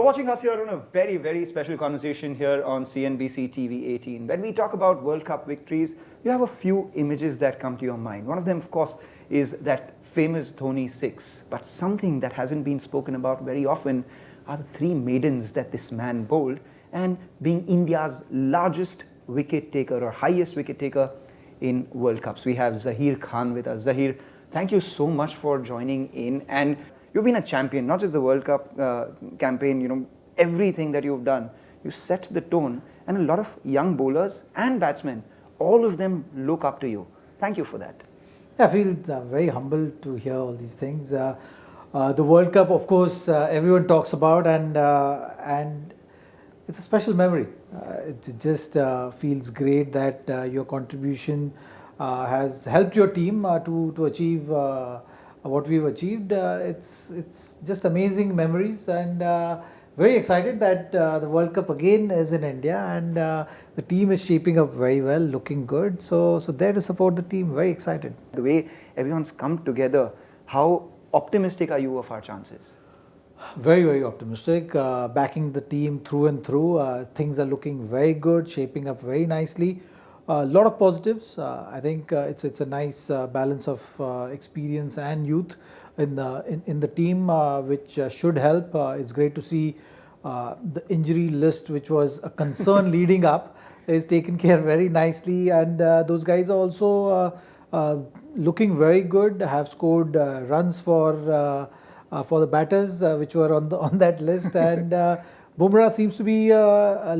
You're watching us here on a very, very special conversation here on CNBC-TV18. When we talk about World Cup victories, you have a few images that come to your mind. One of them, of course, is that famous Dhoni 6. But something that hasn't been spoken about very often are the three maidens that this man bowled, and being India's largest wicket taker or highest wicket taker in World Cups. We have Zaheer Khan with us. Zaheer, thank you so much for joining in. And you've been a champion, not just the World Cup campaign, everything that you've done. You set the tone, and a lot of young bowlers and batsmen, all of them look up to you. Thank you for that. I feel very humbled to hear all these things. The World Cup, of course, everyone talks about, and it's a special memory. It just feels great that your contribution has helped your team to achieve what we've achieved. It's just amazing memories, and very excited that the World Cup again is in India, and the team is shaping up very well, looking good. So there to support the team, very excited. The way everyone's come together, how optimistic are you of our chances? Very, very optimistic. Backing the team through and through. Things are looking very good, shaping up very nicely. A lot of positives. I think it's a nice balance of experience and youth in the team, which should help. It's great to see the injury list, which was a concern leading up, is taken care very nicely, and those guys are also looking very good. Have scored runs for the batters, which were on that list, and Bumrah seems to be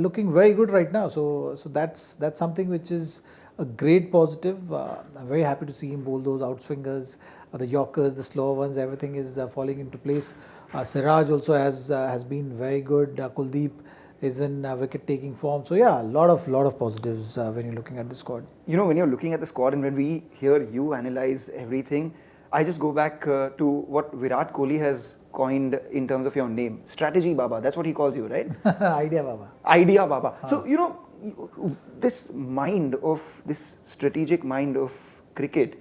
looking very good right now. So that's something which is a great positive. I'm very happy to see him bowl those outswingers, the Yorkers, the slower ones. Everything is falling into place. Siraj also has been very good. Kuldeep is in wicket-taking form. So yeah, a lot of positives when you're looking at the squad. When you're looking at the squad and when we hear you analyze everything, I just go back to what Virat Kohli has coined in terms of your name. Strategy Baba, that's what he calls you, right? Idea Baba. Idea Baba. So, this strategic mind of cricket,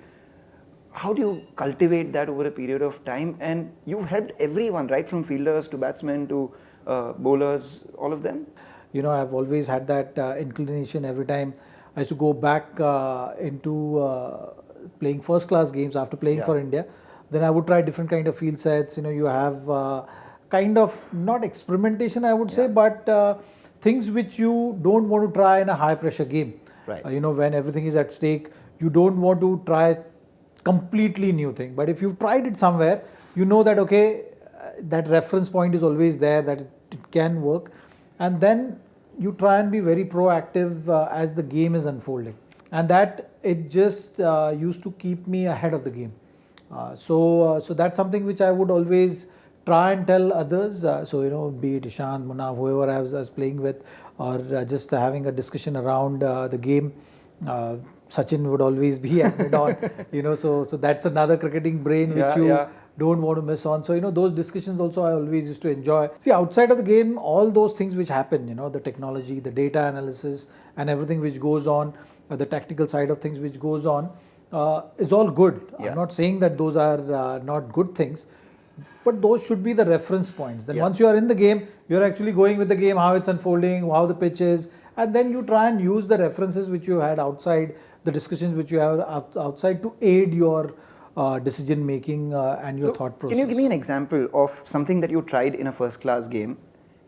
how do you cultivate that over a period of time? And you've helped everyone, right? From fielders to batsmen to bowlers, all of them? I've always had that inclination. Every time I used to go back into playing first class games after playing for India, then I would try different kind of field sets. You have kind of not experimentation, I would say, but things which you don't want to try in a high pressure game. Right. When everything is at stake, you don't want to try completely new thing. But if you've tried it somewhere, you know that okay, that reference point is always there, that it can work, and then you try and be very proactive as the game is unfolding. And that it just used to keep me ahead of the game. So that's something which I would always try and tell others. Be it Ishant, Munaf, whoever I was playing with, or just having a discussion around the game. Sachin would always be at mid-on. So that's another cricketing brain which you don't want to miss on. So those discussions also I always used to enjoy. See, outside of the game, all those things which happen, the technology, the data analysis, and everything which goes on, the tactical side of things which goes on, is all good. I'm not saying that those are not good things, but those should be the reference points. Then once you are in the game, you're actually going with the game, how it's unfolding, how the pitch is, and then you try and use the references which you had outside, the discussions which you have outside to aid your decision making and your thought process. Can you give me an example of something that you tried in a first class game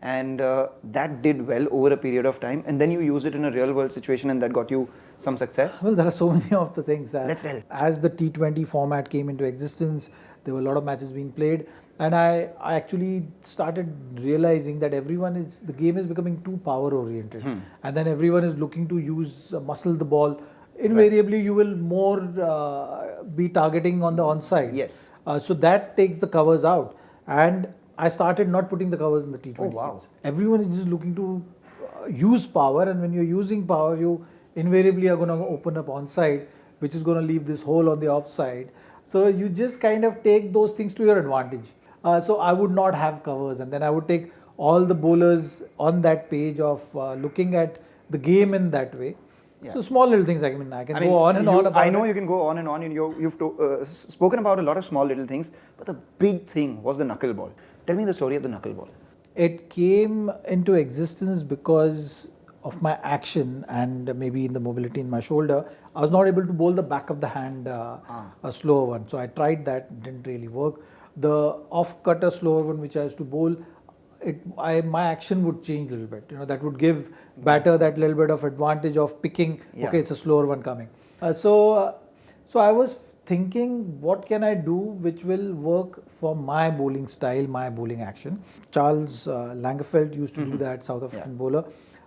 and that did well over a period of time, and then you use it in a real world situation and that got you some success? Well, there are so many of the things. Let's tell. As the T20 format came into existence, there were a lot of matches being played, and I actually started realizing that the game is becoming too power oriented, and then everyone is looking to muscle the ball. Invariably, you will more be targeting on the onside. Yes. So that takes the covers out, and I started not putting the covers in the T20. Oh, wow. Games. Everyone is just looking to use power, and when you're using power, you invariably are going to open up onside, which is going to leave this hole on the offside. So you just kind of take those things to your advantage. So I would not have covers, and then I would take all the bowlers on that page of looking at the game in that way. Yeah. So small little things, I can go on and on about I know you can go on and on. You've spoken about a lot of small little things, but the big thing was the knuckleball. Tell me the story of the knuckleball. It came into existence because of my action and maybe in the mobility in my shoulder. I was not able to bowl the back of the hand, a slower one. So I tried that, didn't really work. The off-cutter slower one which I used to bowl, my action would change a little bit. That would give batter that little bit of advantage of picking. Yeah. Okay, it's a slower one coming. So I was thinking, what can I do which will work for my bowling style, my bowling action. Charles Lagerfeld used to do that, South African bowler.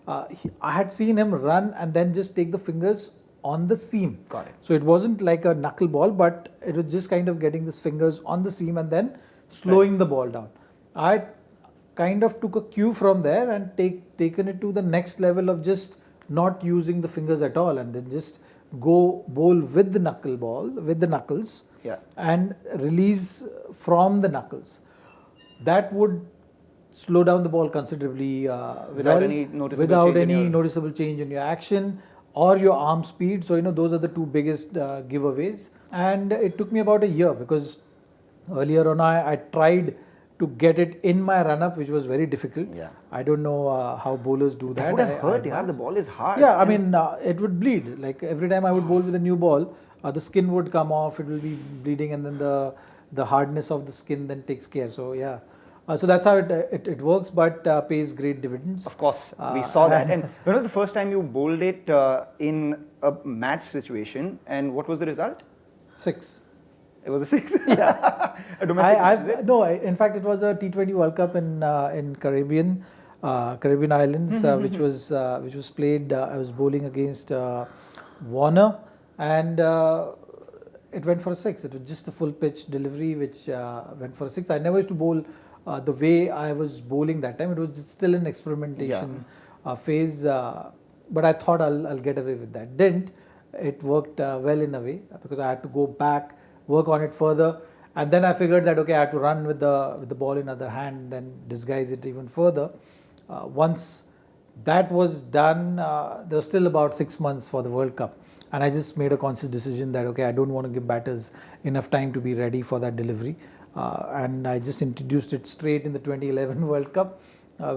I had seen him run and then just take the fingers on the seam. Got it. So it wasn't like a knuckleball, but it was just kind of getting his fingers on the seam and then slowing the ball down. I kind of took a cue from there and taken it to the next level of just not using the fingers at all and then just go bowl with the knuckles, and release from the knuckles. That would slow down the ball considerably without any noticeable change in your action or your arm speed. So those are the two biggest giveaways. And it took me about a year because earlier on I tried to get it in my run-up, which was very difficult. Yeah. I don't know how bowlers do that. That would have hurt, yeah. The ball is hard. Yeah, I mean, it would bleed. Like every time I would bowl with a new ball, the skin would come off, it will be bleeding, and then the hardness of the skin then takes care. So yeah. So that's how it works, but pays great dividends. Of course, we saw that. And when was the first time you bowled it in a match situation, and what was the result? 6. It was a 6? Yeah. A domestic match, is it? No, in fact, it was a T20 World Cup in Caribbean Islands, which was played. I was bowling against Warner, and it went for a 6. It was just a full pitch delivery, which went for a 6. I never used to bowl the way I was bowling that time. It was still an experimentation phase, but I thought I'll get away with that. Didn't. It worked well in a way because I had to go back, work on it further, and then I figured that okay, I had to run with the ball in other hand, then disguise it even further. Once that was done, there was still about 6 months for the World Cup, and I just made a conscious decision that okay, I don't want to give batters enough time to be ready for that delivery, and I just introduced it straight in the 2011 World Cup,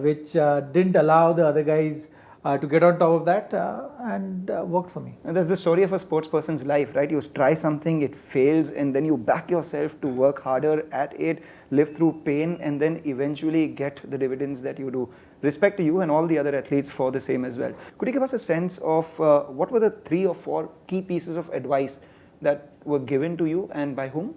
which didn't allow the other guys to get on top of that, and worked for me. And that's the story of a sports person's life, right? You try something, it fails, and then you back yourself to work harder at it, live through pain, and then eventually get the dividends that you do. Respect to you and all the other athletes for the same as well. Could you give us a sense of what were the 3 or 4 key pieces of advice that were given to you and by whom?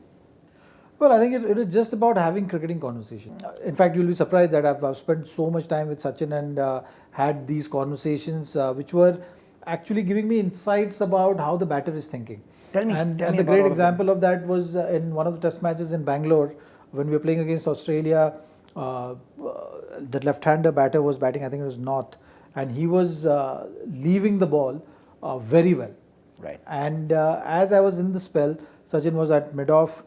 Well, I think it is just about having cricketing conversations. In fact, you'll be surprised that I've spent so much time with Sachin and had these conversations which were actually giving me insights about how the batter is thinking. Tell me. And the great example of that was in one of the test matches in Bangalore when we were playing against Australia. The left-hander batter was batting, I think it was North, and he was leaving the ball very well. Right. And as I was in the spell, Sachin was at mid-off.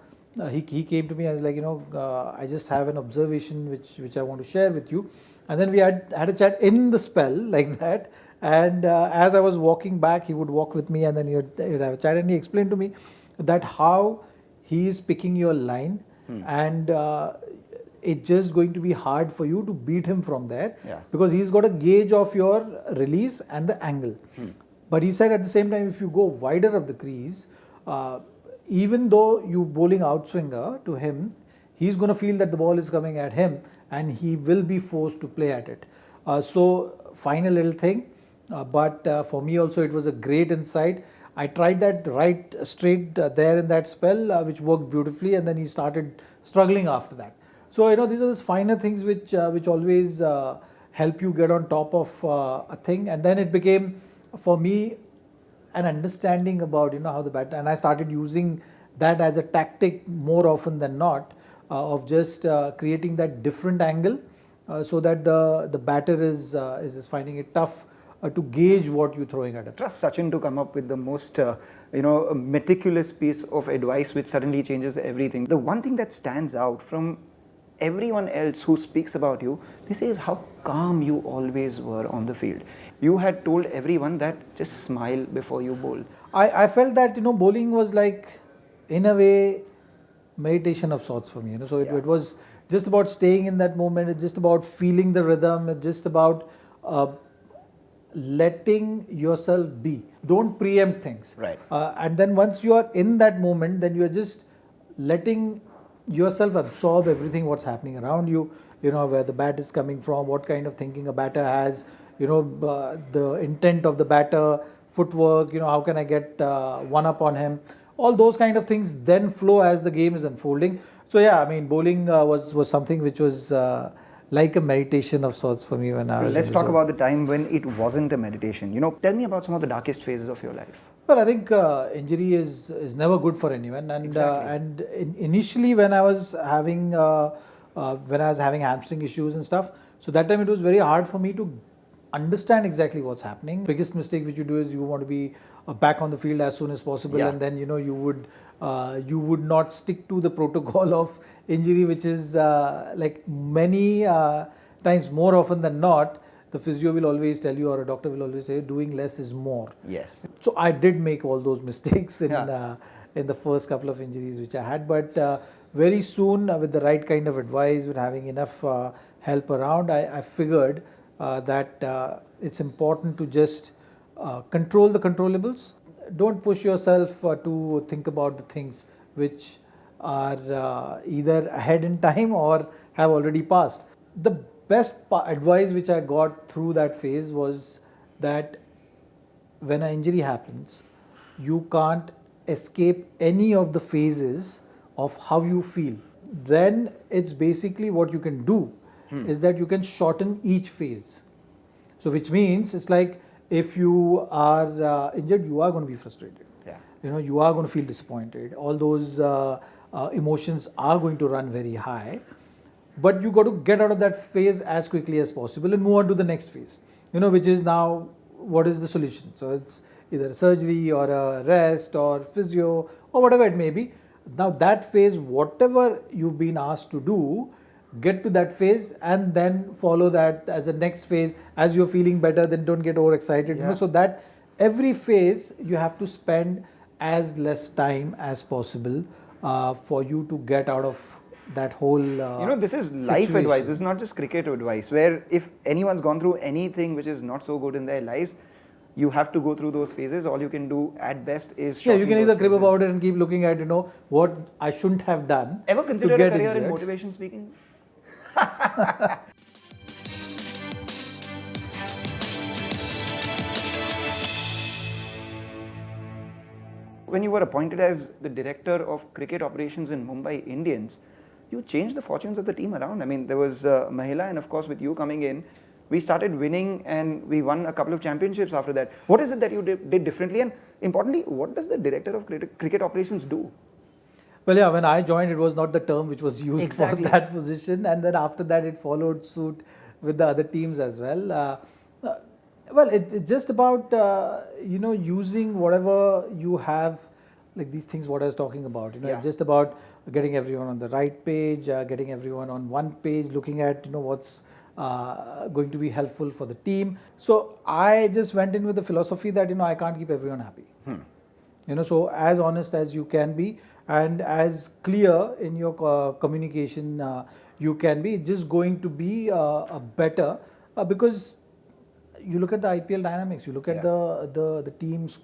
He came to me and was like, I just have an observation which I want to share with you. And then we had a chat in the spell like that. And as I was walking back, he would walk with me and then he'd have a chat. And he explained to me that how he is picking your line and it's just going to be hard for you to beat him from there because he's got a gauge of your release and the angle. But he said at the same time, if you go wider of the crease, even though you bowling outswinger to him, he's going to feel that the ball is coming at him and he will be forced to play at it. So fine a little thing, but for me also it was a great insight. I tried that right straight there in that spell, which worked beautifully, and then he started struggling after that. So these are the finer things which always help you get on top of a thing, and then it became for me an understanding about how the batter, and I started using that as a tactic more often than not of just creating that different angle so that the batter is finding it tough to gauge what you're throwing at it. Trust Sachin to come up with the most meticulous piece of advice which suddenly changes everything. The one thing that stands out from everyone else who speaks about you, they say is how calm you always were on the field. You had told everyone that just smile before you bowl. I felt that bowling was like in a way meditation of sorts for me. So it was just about staying in that moment. It's just about feeling the rhythm. It's just about letting yourself be. Don't preempt things. Right. And then once you are in that moment, then you are just letting yourself absorb everything what's happening around you. You know, where the bat is coming from, what kind of thinking a batter has, you know, the intent of the batter, footwork, you know, how can I get one up on him. All those kind of things then flow as the game is unfolding. So yeah, I mean, bowling was something which was like a meditation of sorts for me when I was. So let's talk about the time when it wasn't a meditation. You know, tell me about some of the darkest phases of your life. Well, I think injury is never good for anyone, and Exactly. Initially when I was having hamstring issues and stuff, so that time it was very hard for me to understand exactly what's happening. Biggest mistake which you do is you want to be back on the field as soon as possible, Yeah. and then you know you would not stick to the protocol of injury, which is like many times more often than not. The physio will always tell you, or a doctor will always say, doing less is more. Yes. So I did make all those mistakes in Yeah. in the first couple of injuries which I had, but very soon with the right kind of advice, with having enough help around, I figured that it's important to just control the controllables. Don't push yourself to think about the things which are either ahead in time or have already passed. The best advice which I got through that phase was that when an injury happens, you can't escape any of the phases of how you feel. Then it's basically what you can do is that you can shorten each phase. So which means it's like if you are injured, you are going to be frustrated. Yeah. You know, you are going to feel disappointed. All those emotions are going to run very high. But you got to get out of that phase as quickly as possible and move on to the next phase, you know, which is now what is the solution. So it's either a surgery or a rest or physio or whatever it may be. Now that phase, whatever you've been asked to do, get to that phase and then follow that as a next phase. As you're feeling better, then don't get overexcited. You know, so that every phase you have to spend as less time as possible for you to get out of that whole You know, this is life situation. advice. This is not just cricket advice, where if anyone's gone through anything which is not so good in their lives, you have to go through those phases. All you can do at best is Yeah, you can either those crib phases. about it and keep looking at, you know, what I shouldn't have done. Ever to considered a get career in injured. motivation speaking? When you were appointed as the director of cricket operations in Mumbai Indians, you changed the fortunes of the team around. I mean, there was Mahila, and of course, with you coming in, we started winning and we won a couple of championships after that. What is it that you did differently? And importantly, what does the director of cricket operations do? Well, yeah, when I joined, it was not the term which was used Exactly. for that position, and then after that, it followed suit with the other teams as well. Well, it's just about you know, using whatever you have, like these things what I was talking about. You know, Yeah. it's just about getting everyone on the right page, getting everyone on one page, looking at, you know, what's going to be helpful for the team. So I just went in with the philosophy that, you know, I can't keep everyone happy. You know, so as honest as you can be and as clear in your communication you can be, it's just going to be a better because you look at the IPL dynamics, you look at the team's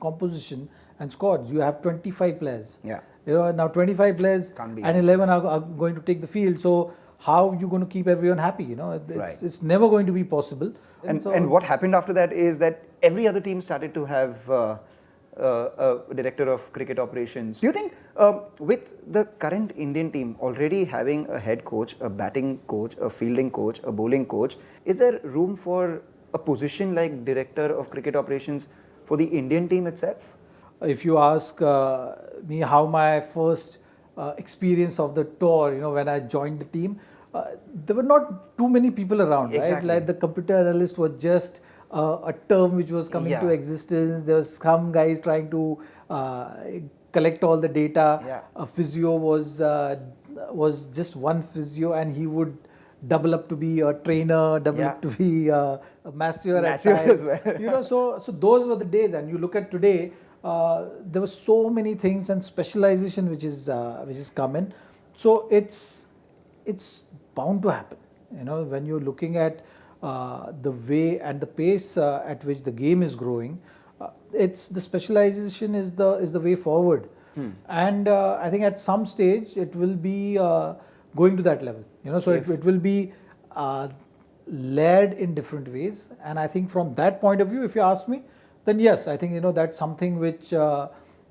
composition and squads. You have 25 players. Yeah. You know, now 25 players Can't be and 11 are going to take the field. So how are you going to keep everyone happy? You know, it's never going to be possible. And what happened after that is that every other team started to have a director of cricket operations. Do you think with the current Indian team already having a head coach, a batting coach, a fielding coach, a bowling coach, is there room for a position like director of cricket operations for the Indian team itself? If you ask me how my first experience of the tour, you know, when I joined the team, there were not too many people around, right? Exactly. Like the computer analyst was just a term which was coming to existence. There was some guys trying to collect all the data. Yeah. A physio was just one physio, and he would double up to be a trainer, double up to be a masseur at times. As well. You know, so those were the days. And you look at today, there were so many things and specialization which is come in. So it's it's bound to happen. When you're looking at the way and the pace at which the game is growing, it's the specialization is the way forward. And I think at some stage it will be going to that level. So it will be led in different ways. And I think from that point of view, if you ask me, then yes, I think that's something which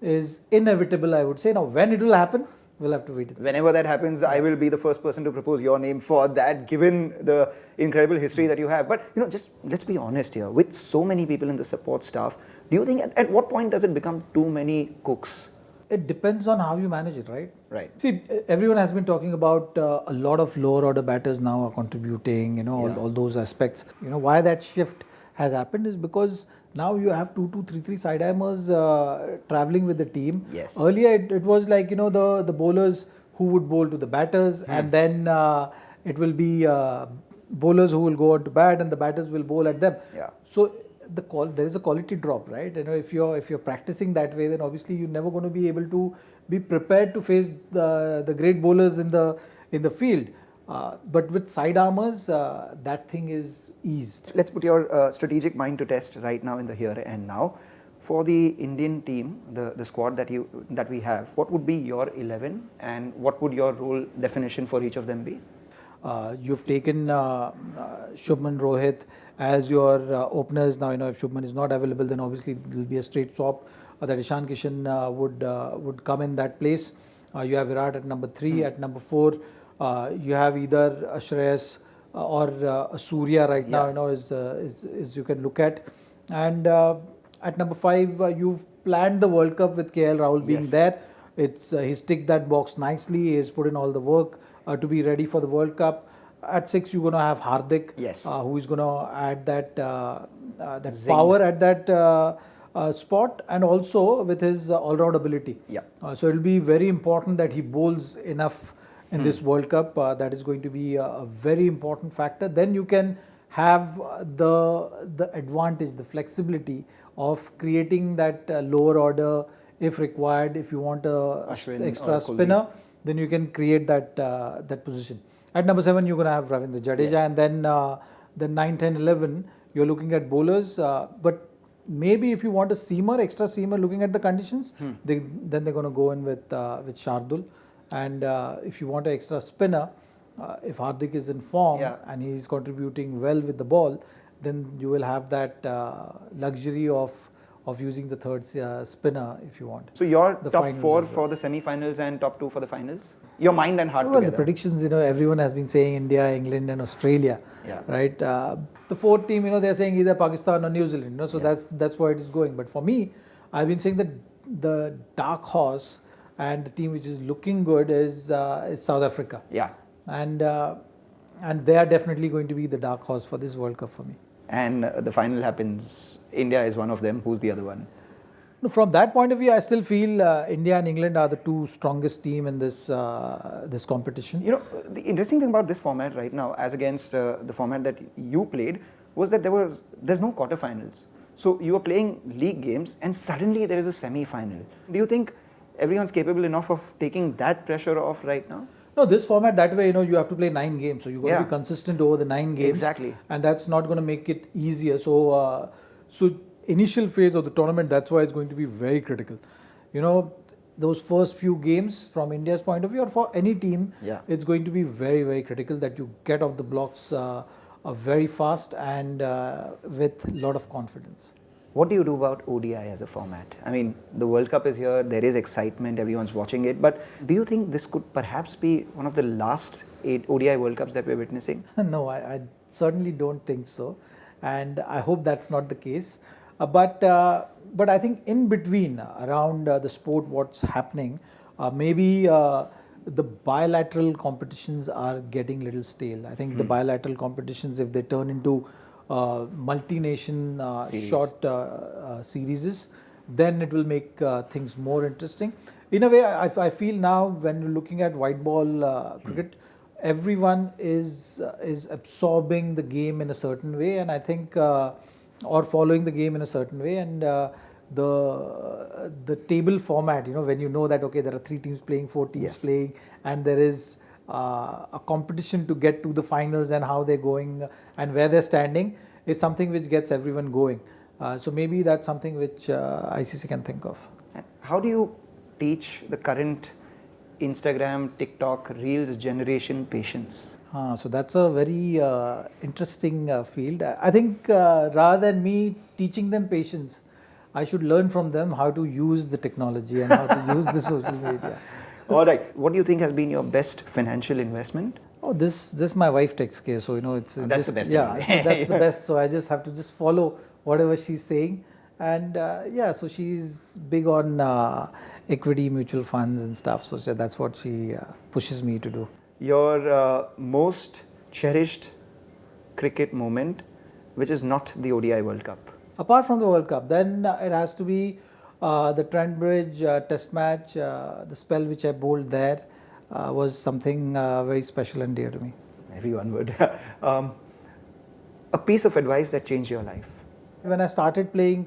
is inevitable, I would say. Now, when it will happen, we'll have to wait and see. Whenever that happens, I will be the first person to propose your name for that, given the incredible history that you have. But just let's be honest here. With so many people in the support staff, do you think at what point does it become too many cooks? It depends on how you manage it, right? Right. See, everyone has been talking about a lot of lower order batters now are contributing, all those aspects. Why that shift has happened is because now you have 2-2, 3-3 sidearmers traveling with the team. Yes. Earlier it was like, the bowlers who would bowl to the batters, and then it will be bowlers who will go on to bat and the batters will bowl at them. Yeah. So there is a quality drop, right? If you're practicing that way, then obviously you're never going to be able to be prepared to face the great bowlers in the field. But with sidearmers, that thing is eased. Let's put your strategic mind to test right now in the here and now. For the Indian team, the squad that we have, what would be your 11 and what would your role definition for each of them be? You've taken Shubman, Rohit as your openers. Now, if Shubman is not available, then obviously it will be a straight swap. That Ishan Kishan would come in that place. You have Virat at number 3. At number 4, you have either Shreyas or Surya right now, is you can look at. And at number 5, you've planned the World Cup with KL Rahul being there. He's ticked that box nicely. He's put in all the work to be ready for the World Cup. At 6, you're going to have Hardik, who is going to add that power at that spot, and also with his all-round ability. So it will be very important that he bowls enough in this World Cup. That is going to be a very important factor. Then you can have the advantage, the flexibility of creating that lower order if required. If you want a extra spinner, then you can create that position. At number 7, you're going to have Ravindra Jadeja, and then 9, 10, 11, you're looking at bowlers. But maybe if you want a seamer, extra seamer, looking at the conditions, then they're going to go in with Shardul. And if you want an extra spinner, if Hardik is in form and he's contributing well with the ball, then you will have that luxury of using the third spinner if you want. So your top 4 for the semi-finals and top 2 for the finals? Your mind and heart together. The predictions, everyone has been saying India, England and Australia, right? The 4th team, they're saying either Pakistan or New Zealand, so that's where it is going. But for me, I've been saying that the dark horse and the team which is looking good is South Africa. And they are definitely going to be the dark horse for this World Cup for me. And the final happens, India is one of them. Who's the other one? No, from that point of view, I still feel India and England are the 2 strongest team in this competition. The interesting thing about this format right now, as against the format that you played, was that there's no quarterfinals. So you are playing league games and suddenly there is a semi-final. Do you think everyone's capable enough of taking that pressure off right now? No, this format, that way, you have to play 9 games. So you've got to be consistent over the 9 games. Exactly. And that's not going to make it easier. So, initial phase of the tournament, that's why it's going to be very critical. Those first few games from India's point of view or for any team, it's going to be very, very critical that you get off the blocks very fast and with a lot of confidence. What do you do about ODI as a format? I mean, the World Cup is here, there is excitement, everyone's watching it, but do you think this could perhaps be one of the last 8 ODI World Cups that we're witnessing? No, I certainly don't think so, and I hope that's not the case. But I think in between, around the sport, what's happening, maybe the bilateral competitions are getting a little stale. I think the bilateral competitions, if they turn into multi-nation short series, then it will make things more interesting. In a way, I feel now when you're looking at white ball cricket, everyone is absorbing the game in a certain way, and I think or following the game in a certain way, and the table format, when you know that okay, there are 3 teams playing, 4 teams playing, and there is a competition to get to the finals and how they're going and where they're standing is something which gets everyone going. So maybe that's something which ICC can think of. How do you teach the current Instagram, TikTok, Reels generation patience? So that's a very interesting field. I think rather than me teaching them patience, I should learn from them how to use the technology and how to use the social media. All right. What do you think has been your best financial investment? Oh, this my wife takes care. So it's that's just, the best. Yeah, Anyway. so that's the best. So I just have to just follow whatever she's saying, and so she's big on equity, mutual funds, and stuff. So that's what she pushes me to do. Your most cherished cricket moment, which is not the ODI World Cup? Apart from the World Cup, then it has to be the Trent Bridge Test match. The spell which I bowled there was something very special and dear to me. Everyone would. A piece of advice that changed your life? When I started playing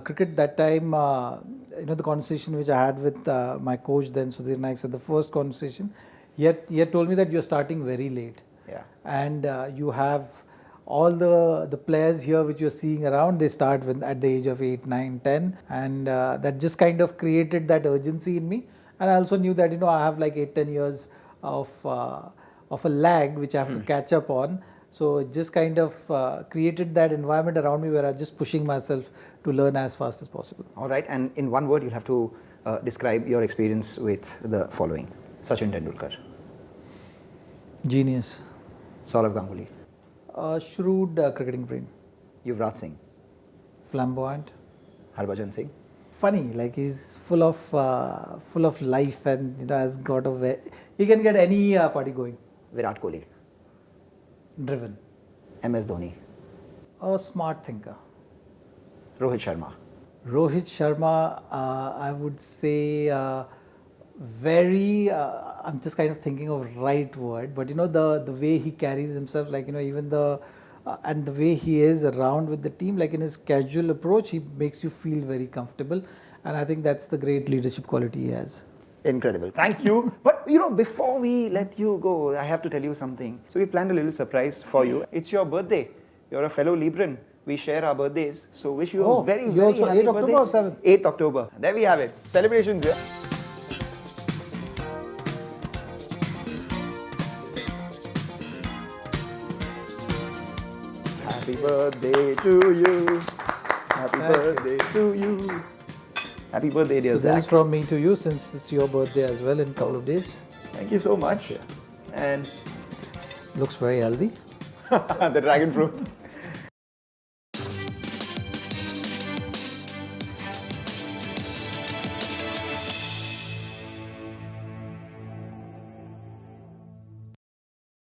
cricket that time, the conversation which I had with my coach then, Sudhir Naik, said the first conversation, he had told me that you're starting very late. Yeah. And you have all the players here which you're seeing around, they start at the age of 8, 9, 10, and that just kind of created that urgency in me. And I also knew that I have like 8, 10 years of a lag which I have to catch up on. So it just kind of created that environment around me where I was just pushing myself to learn as fast as possible. All right, and in one word, you'll have to describe your experience with the following. Sachin Tendulkar. Genius. Saurav Ganguly. Shrewd cricketing brain. Yuvraj Singh. Flamboyant. Harbhajan Singh. Funny, like he's full of life and has got he can get any party going. Virat Kohli. Driven. MS Dhoni. A smart thinker. Rohit Sharma. Rohit Sharma, I would say very, I'm just kind of thinking of right word, but the way he carries himself, like even and the way he is around with the team, like in his casual approach, he makes you feel very comfortable, and I think that's the great leadership quality he has. Incredible. Thank you. But before we let you go, I have to tell you something. So we planned a little surprise for you. It's your birthday. You're a fellow Libran. We share our birthdays. So wish you a very, very happy birthday. 8th October or 7th? 8th October. There we have it. Celebrations here. Happy birthday to you. Happy birthday to you. Happy birthday, dear So Zach. this is from me to you, since it's your birthday as well in a couple of days. Thank you so much. And Looks very healthy. the dragon fruit.